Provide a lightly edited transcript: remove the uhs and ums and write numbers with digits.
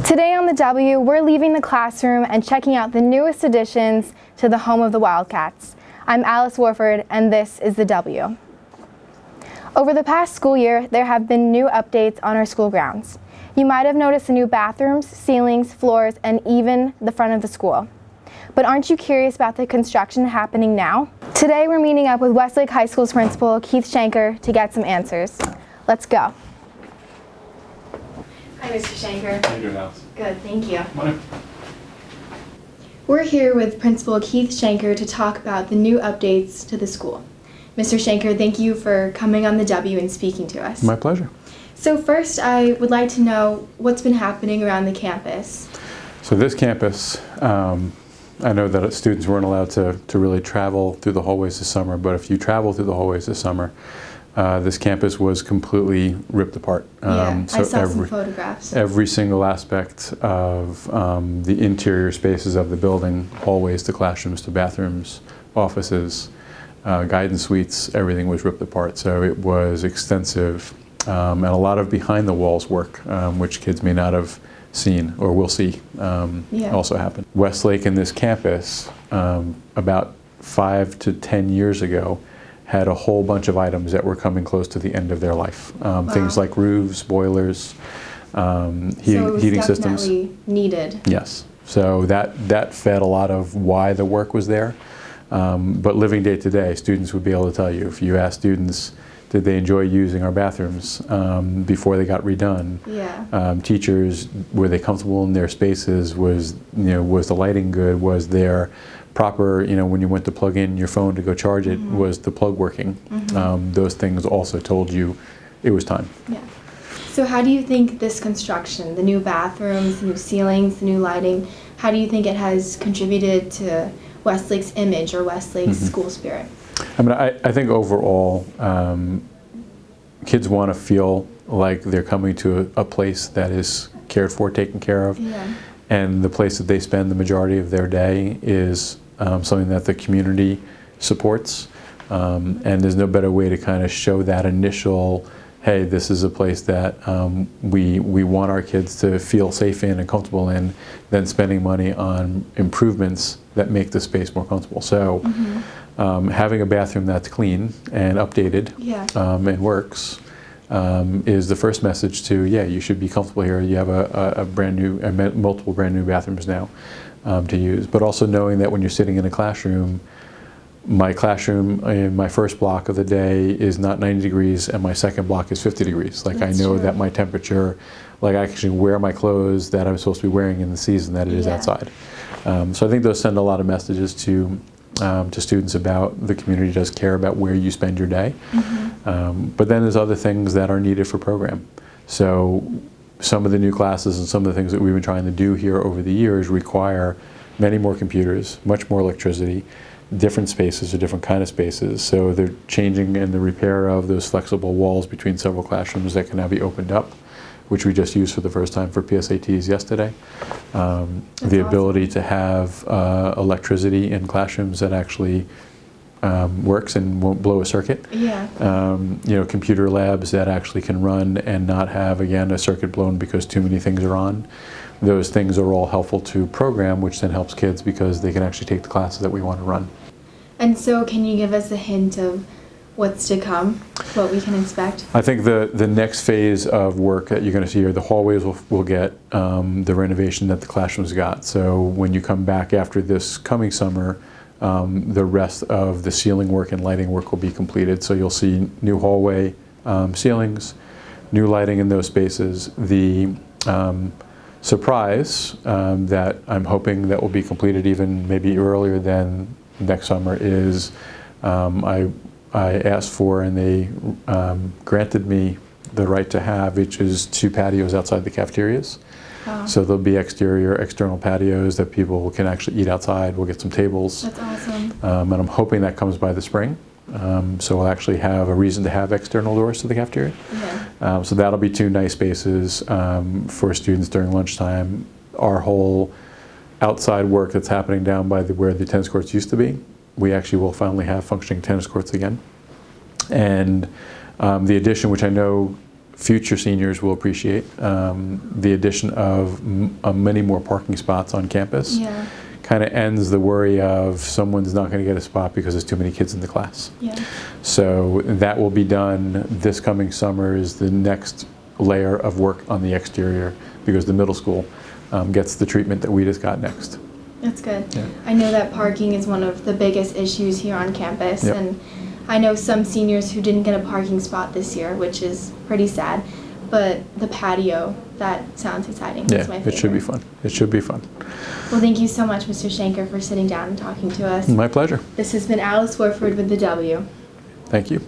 Today on the W, we're leaving the classroom and checking out the newest additions to the home of the Wildcats. I'm Alice Warford, and this is the W. Over the past school year, there have been new updates on our school grounds. You might have noticed the new bathrooms, ceilings, floors, and even the front of the school. But aren't you curious about the construction happening now? Today, we're meeting up with Westlake High School's Principal Keith Schenker to get some answers. Let's go. Hi, Mr. Shanker. How are you doing, Alice? Good, thank you. Come on in. We're here with Principal Keith Schenker to talk about the new updates to the school. Mr. Shanker, thank you for coming on the W and speaking to us. My pleasure. So first, I would like to know what's been happening around the campus. So this campus, I know that students weren't allowed to really travel through the hallways this summer, but if you travel through the hallways this summer, this campus was completely ripped apart. I saw some photographs. Every single aspect of the interior spaces of the building, hallways to classrooms to bathrooms, offices, guidance suites, everything was ripped apart. So it was extensive and a lot of behind the walls work, which kids may not have seen or will see also happen. Westlake and this campus, about 5 to 10 years ago, had a whole bunch of items that were coming close to the end of their life. Things like roofs, boilers, heating systems. So it was definitely needed. Yes. So that fed a lot of why the work was there. But living day to day, students would be able to tell you. If you ask students, did they enjoy using our bathrooms before they got redone? Yeah. Teachers, were they comfortable in their spaces? Was the lighting good? Was there proper, when you went to plug in your phone to go charge it, was the plug working? Those things also told you it was time. Yeah. So how do you think this construction, the new bathrooms, the new ceilings, the new lighting, how do you think it has contributed to Westlake's image or Westlake's school spirit? I mean, I think overall, kids want to feel like they're coming to a place that is cared for, taken care of, and the place that they spend the majority of their day is something that the community supports, and there's no better way to kind of show that initial, hey, this is a place that we want our kids to feel safe in and comfortable in, than spending money on improvements that make the space more comfortable. So having a bathroom that's clean and updated and works is the first message to, you should be comfortable here. You have a brand new, multiple brand new bathrooms now to use. But also knowing that when you're sitting in a classroom, my classroom in my first block of the day is not 90 degrees and my second block is 50 degrees. Like I know that my temperature, like I actually wear my clothes that I'm supposed to be wearing in the season that it is outside. So I think those send a lot of messages to students about the community does care about where you spend your day. But then there's other things that are needed for program. So some of the new classes and some of the things that we've been trying to do here over the years require many more computers, much more electricity, different spaces or different kind of spaces. So they're changing in the repair of those flexible walls between several classrooms that can now be opened up, which we just used for the first time for PSATs yesterday. The ability to have electricity in classrooms that actually works and won't blow a circuit. Computer labs that actually can run and not have, again, a circuit blown because too many things are on. Those things are all helpful to program, which then helps kids because they can actually take the classes that we want to run. And so can you give us a hint of what's to come, what we can expect? I think the next phase of work that you're going to see here, the hallways will get the renovation that the classrooms got. So when you come back after this coming summer, the rest of the ceiling work and lighting work will be completed. So you'll see new hallway ceilings, new lighting in those spaces. The surprise that I'm hoping that will be completed even maybe earlier than next summer is I asked for and they granted me the right to have, which is 2 patios outside the cafeterias. So there'll be external patios that people can actually eat outside. We'll get some tables. That's awesome. And I'm hoping that comes by the spring. So we'll actually have a reason to have external doors to the cafeteria. So that'll be 2 nice spaces for students during lunchtime. Our whole outside work that's happening down by where the tennis courts used to be, we actually will finally have functioning tennis courts again. And the addition, which I know future seniors will appreciate. The addition of many more parking spots on campus kind of ends the worry of someone's not going to get a spot because there's too many kids in the class. So that will be done this coming summer. Is the next layer of work on the exterior, because the middle school gets the treatment that we just got next. That's good. I know that parking is one of the biggest issues here on campus, and I know some seniors who didn't get a parking spot this year, which is pretty sad, but the patio, that sounds exciting. That's my favorite. It should be fun. It should be fun. Well, thank you so much, Mr. Shanker, for sitting down and talking to us. My pleasure. This has been Alice Warford with the W. Thank you.